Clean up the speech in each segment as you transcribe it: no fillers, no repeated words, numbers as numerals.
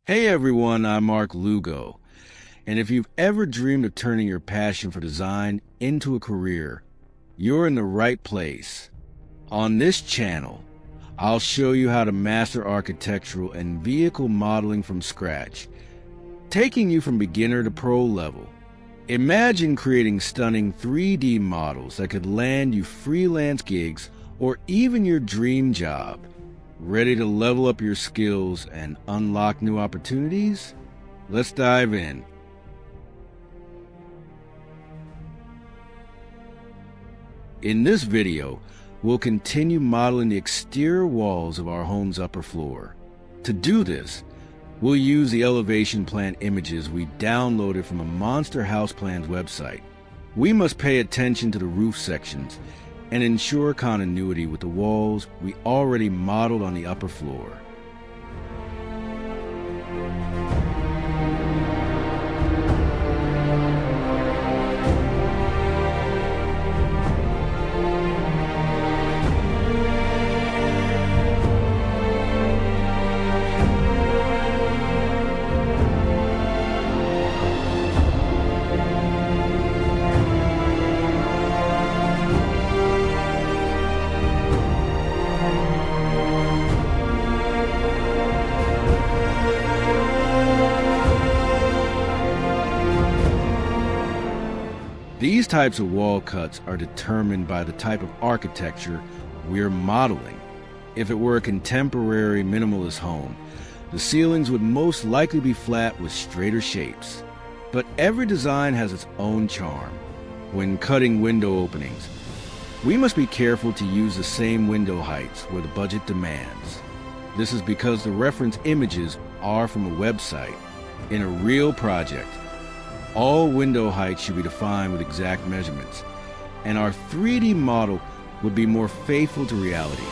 Hey everyone, I'm Lugo, and if you've ever dreamed of turning your passion for design into a career, you're in the right place. On this channel, I'll show you how to master architectural and vehicle modeling from scratch, taking you from beginner to pro level. Imagine creating stunning 3D models that could land you freelance gigs or even your dream job. Ready to level up your skills and unlock new opportunities? Let's dive in. In this video, we'll continue modeling the exterior walls of our home's upper floor. To do this, we'll use the elevation plan images we downloaded from a Monster House Plans website. We must pay attention to the roof sections and ensure continuity with the walls we already modeled on the upper floor. These types of wall cuts are determined by the type of architecture we're modeling. If it were a contemporary minimalist home, the ceilings would most likely be flat with straighter shapes. But every design has its own charm. When cutting window openings, we must be careful to use the same window heights where the budget demands. This is because the reference images are from a website. In a real project, all window heights should be defined with exact measurements, and our 3D model would be more faithful to reality.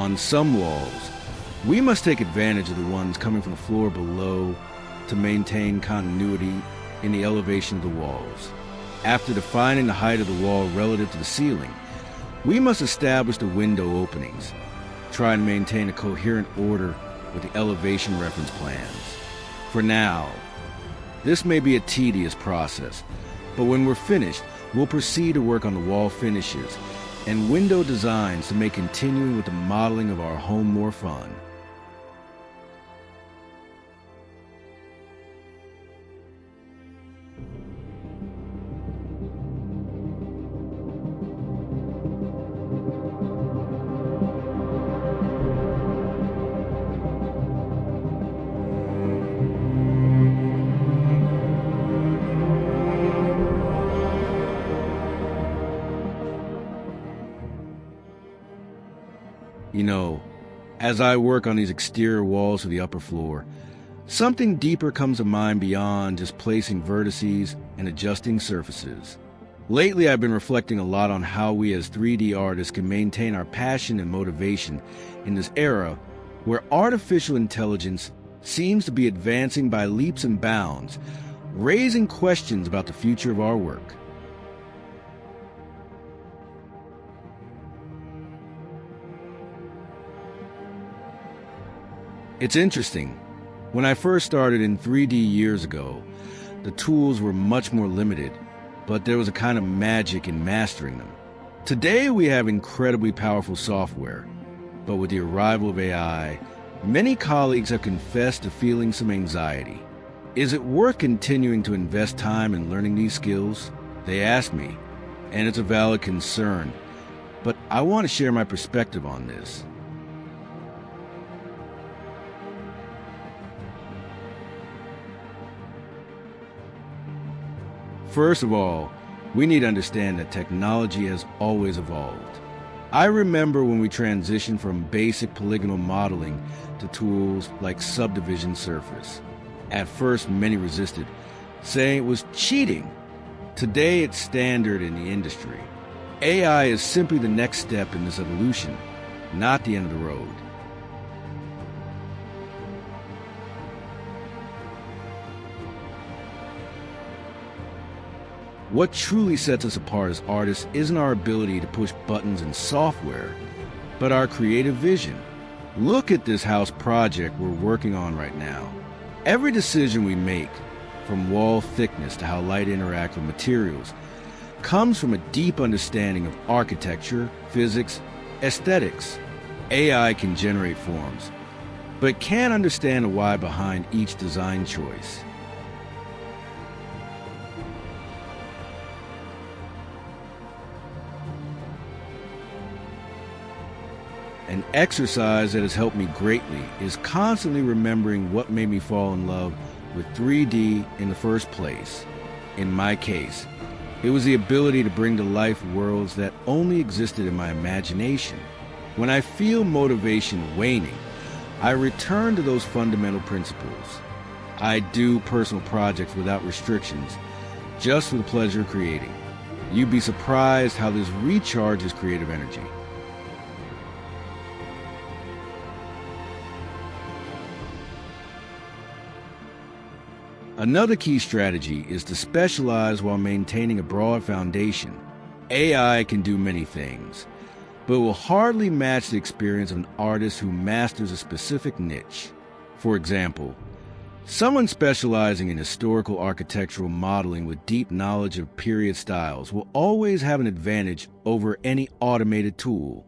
On some walls, we must take advantage of the ones coming from the floor below to maintain continuity in the elevation of the walls. After defining the height of the wall relative to the ceiling, we must establish the window openings, try to maintain a coherent order with the elevation reference plans. For now, this may be a tedious process, but when we're finished, we'll proceed to work on the wall finishes and window designs to make continuing with the modeling of our home more fun. You know, as I work on these exterior walls of the upper floor, something deeper comes to mind beyond just placing vertices and adjusting surfaces. Lately, I've been reflecting a lot on how we as 3D artists can maintain our passion and motivation in this era where artificial intelligence seems to be advancing by leaps and bounds, raising questions about the future of our work. It's interesting. When I first started in 3D years ago, the tools were much more limited, but there was a kind of magic in mastering them. Today we have incredibly powerful software, but with the arrival of AI, many colleagues have confessed to feeling some anxiety. Is it worth continuing to invest time in learning these skills? They ask me, and it's a valid concern, but I want to share my perspective on this. First of all, we need to understand that technology has always evolved. I remember when we transitioned from basic polygonal modeling to tools like subdivision surface. At first, many resisted, saying it was cheating. Today, it's standard in the industry. AI is simply the next step in this evolution, not the end of the road. What truly sets us apart as artists isn't our ability to push buttons in software, but our creative vision. Look at this house project we're working on right now. Every decision we make, from wall thickness to how light interacts with materials, comes from a deep understanding of architecture, physics, aesthetics. AI can generate forms, but can't understand the why behind each design choice. An exercise that has helped me greatly is constantly remembering what made me fall in love with 3D in the first place. In my case, it was the ability to bring to life worlds that only existed in my imagination. When I feel motivation waning, I return to those fundamental principles. I do personal projects without restrictions, just for the pleasure of creating. You'd be surprised how this recharges creative energy. Another key strategy is to specialize while maintaining a broad foundation. AI can do many things, but will hardly match the experience of an artist who masters a specific niche. For example, someone specializing in historical architectural modeling with deep knowledge of period styles will always have an advantage over any automated tool.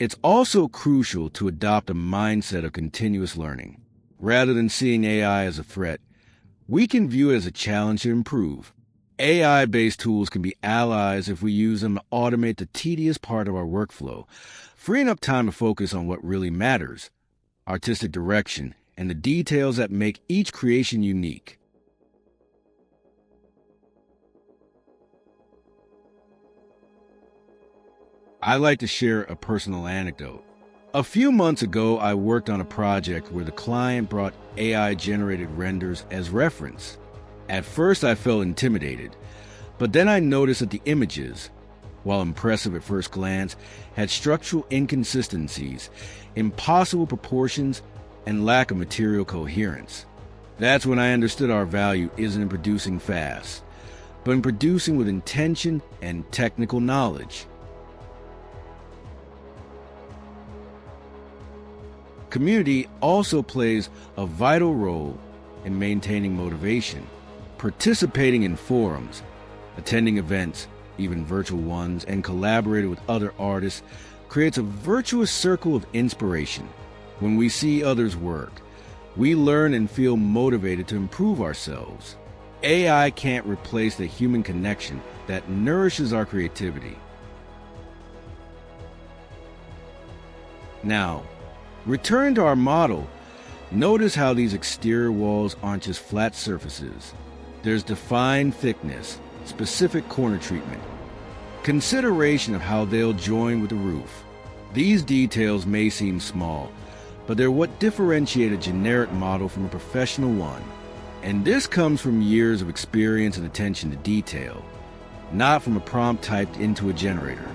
It's also crucial to adopt a mindset of continuous learning. Rather than seeing AI as a threat, we can view it as a challenge to improve. AI-based tools can be allies if we use them to automate the tedious part of our workflow, freeing up time to focus on what really matters, artistic direction, and the details that make each creation unique. I like to share a personal anecdote. A few months ago, I worked on a project where the client brought AI-generated renders as reference. At first, I felt intimidated, but then I noticed that the images, while impressive at first glance, had structural inconsistencies, impossible proportions, and lack of material coherence. That's when I understood our value isn't in producing fast, but in producing with intention and technical knowledge. Community also plays a vital role in maintaining motivation. Participating in forums, attending events, even virtual ones, and collaborating with other artists creates a virtuous circle of inspiration. When we see others' work, we learn and feel motivated to improve ourselves. AI can't replace the human connection that nourishes our creativity. Now, return to our model. Notice how these exterior walls aren't just flat surfaces. There's defined thickness, specific corner treatment, consideration of how they'll join with the roof. These details may seem small, but they're what differentiate a generic model from a professional one. And this comes from years of experience and attention to detail, not from a prompt typed into a generator.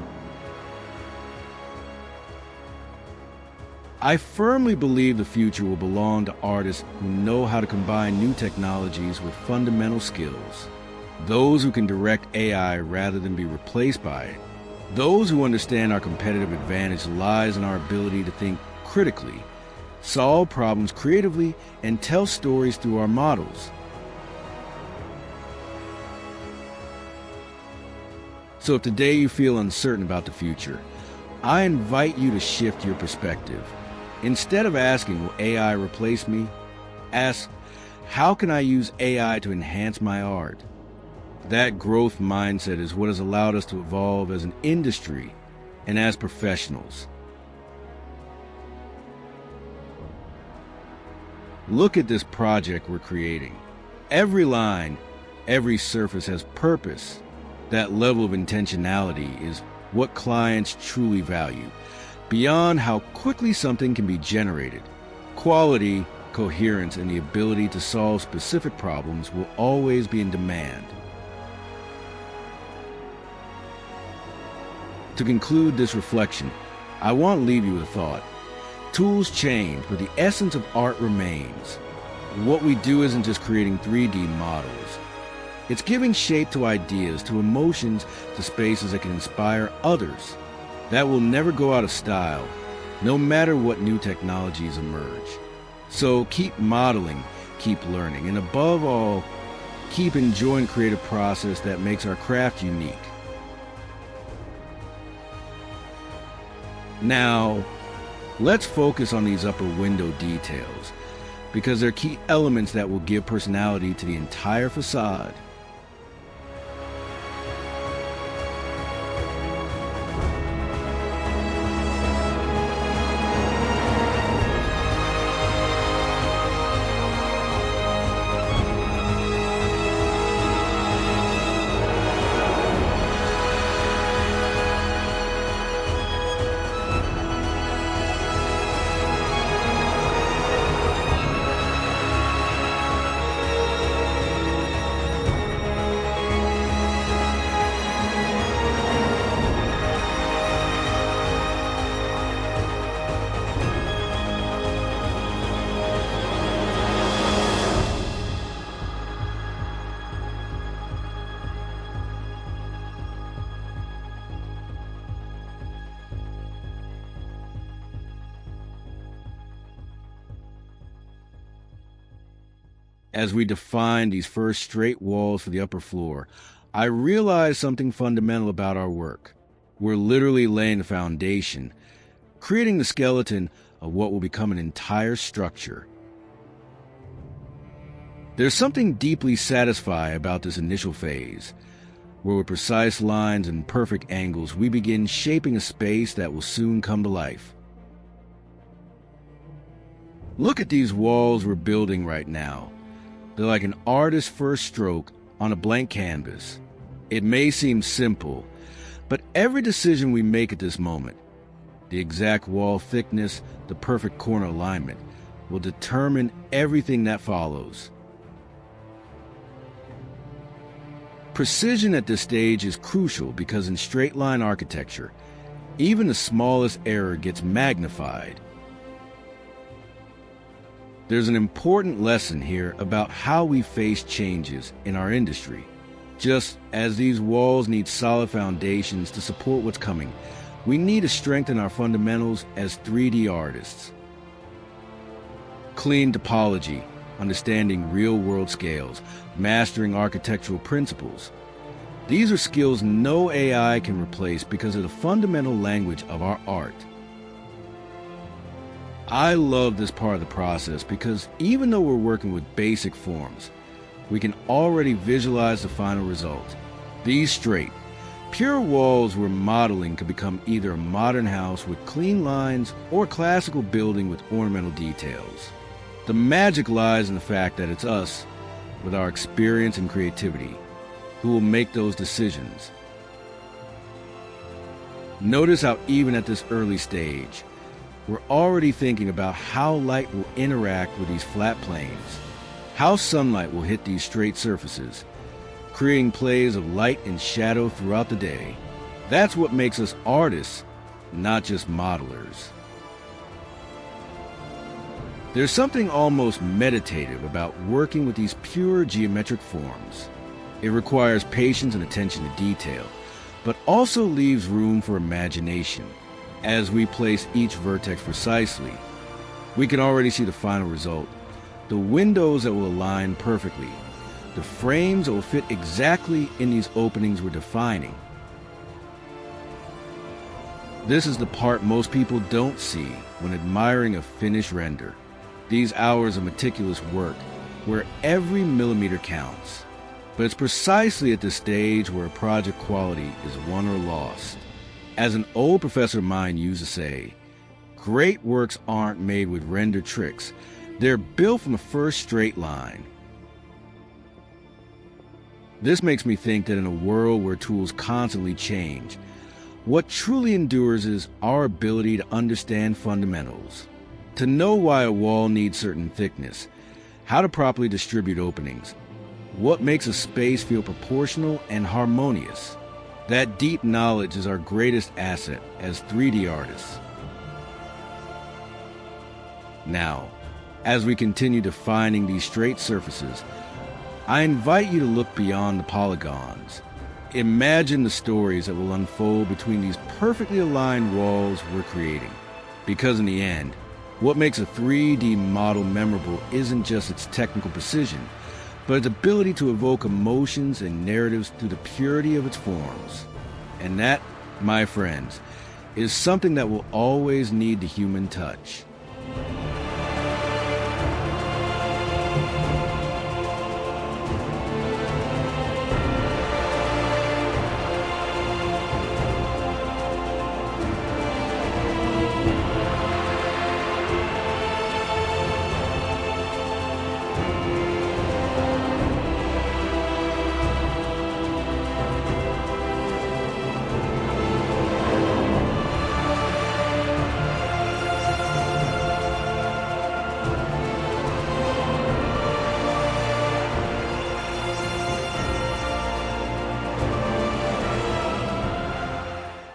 I firmly believe the future will belong to artists who know how to combine new technologies with fundamental skills. Those who can direct AI rather than be replaced by it. Those who understand our competitive advantage lies in our ability to think critically, solve problems creatively, and tell stories through our models. So if today you feel uncertain about the future, I invite you to shift your perspective. Instead of asking, will AI replace me? Ask, how can I use AI to enhance my art? That growth mindset is what has allowed us to evolve as an industry and as professionals. Look at this project we're creating. Every line, every surface has purpose. That level of intentionality is what clients truly value. Beyond how quickly something can be generated, quality, coherence, and the ability to solve specific problems will always be in demand. To conclude this reflection, I want to leave you with a thought. Tools change, but the essence of art remains. What we do isn't just creating 3D models. It's giving shape to ideas, to emotions, to spaces that can inspire others. That will never go out of style, no matter what new technologies emerge. So keep modeling, keep learning, and above all, keep enjoying the creative process that makes our craft unique. Now, let's focus on these upper window details, because they're key elements that will give personality to the entire facade. As we define these first straight walls for the upper floor, I realized something fundamental about our work. We're literally laying the foundation, creating the skeleton of what will become an entire structure. There's something deeply satisfying about this initial phase, where with precise lines and perfect angles, we begin shaping a space that will soon come to life. Look at these walls we're building right now. They're like an artist's first stroke on a blank canvas. It may seem simple, but every decision we make at this moment, the exact wall thickness, the perfect corner alignment, will determine everything that follows. Precision at this stage is crucial because in straight-line architecture, even the smallest error gets magnified. There's an important lesson here about how we face changes in our industry. Just as these walls need solid foundations to support what's coming, we need to strengthen our fundamentals as 3D artists. Clean topology, understanding real-world scales, mastering architectural principles. These are skills no AI can replace because of the fundamental language of our art. I love this part of the process because even though we're working with basic forms, we can already visualize the final result. These straight, pure walls we're modeling could become either a modern house with clean lines or a classical building with ornamental details. The magic lies in the fact that it's us, with our experience and creativity, who will make those decisions. Notice how even at this early stage, we're already thinking about how light will interact with these flat planes, how sunlight will hit these straight surfaces, creating plays of light and shadow throughout the day. That's what makes us artists, not just modelers. There's something almost meditative about working with these pure geometric forms. It requires patience and attention to detail, but also leaves room for imagination. As we place each vertex precisely, we can already see the final result. The windows that will align perfectly, the frames that will fit exactly in these openings we're defining. This is the part most people don't see when admiring a finished render. These hours of meticulous work, where every millimeter counts. But it's precisely at this stage where a project quality is won or lost. As an old professor of mine used to say, great works aren't made with render tricks. They're built from the first straight line. This makes me think that in a world where tools constantly change, what truly endures is our ability to understand fundamentals, to know why a wall needs certain thickness, how to properly distribute openings, what makes a space feel proportional and harmonious. That deep knowledge is our greatest asset as 3D artists. Now, as we continue defining these straight surfaces, I invite you to look beyond the polygons. Imagine the stories that will unfold between these perfectly aligned walls we're creating. Because in the end, what makes a 3D model memorable isn't just its technical precision, but its ability to evoke emotions and narratives through the purity of its forms. And that, my friends, is something that will always need the human touch.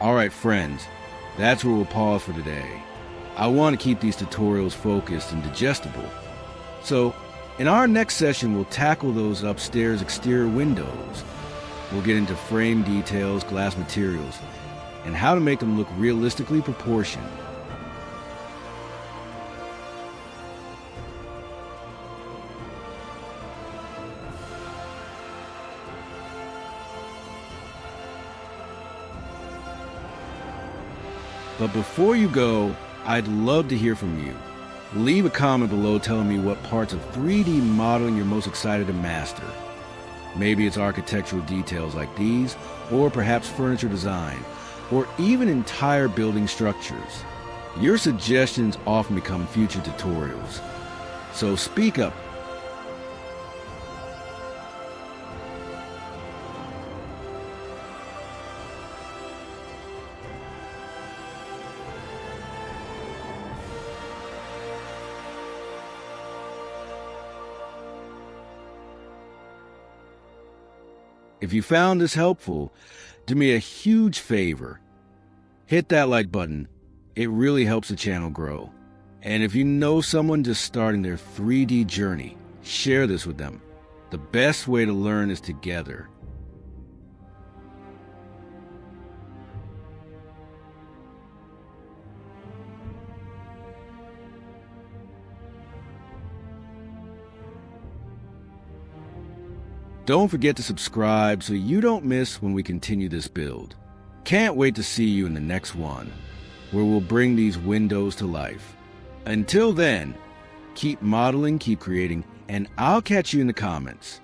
Alright friends, that's where we'll pause for today. I want to keep these tutorials focused and digestible. So, in our next session we'll tackle those upstairs exterior windows. We'll get into frame details, glass materials, and how to make them look realistically proportioned. But before you go, I'd love to hear from you. Leave a comment below telling me what parts of 3D modeling you're most excited to master. Maybe it's architectural details like these, or perhaps furniture design, or even entire building structures. Your suggestions often become future tutorials. So speak up. If you found this helpful, do me a huge favor. Hit that like button. It really helps the channel grow. And if you know someone just starting their 3D journey, share this with them. The best way to learn is together. Don't forget to subscribe so you don't miss when we continue this build. Can't wait to see you in the next one, where we'll bring these windows to life. Until then, keep modeling, keep creating, and I'll catch you in the comments.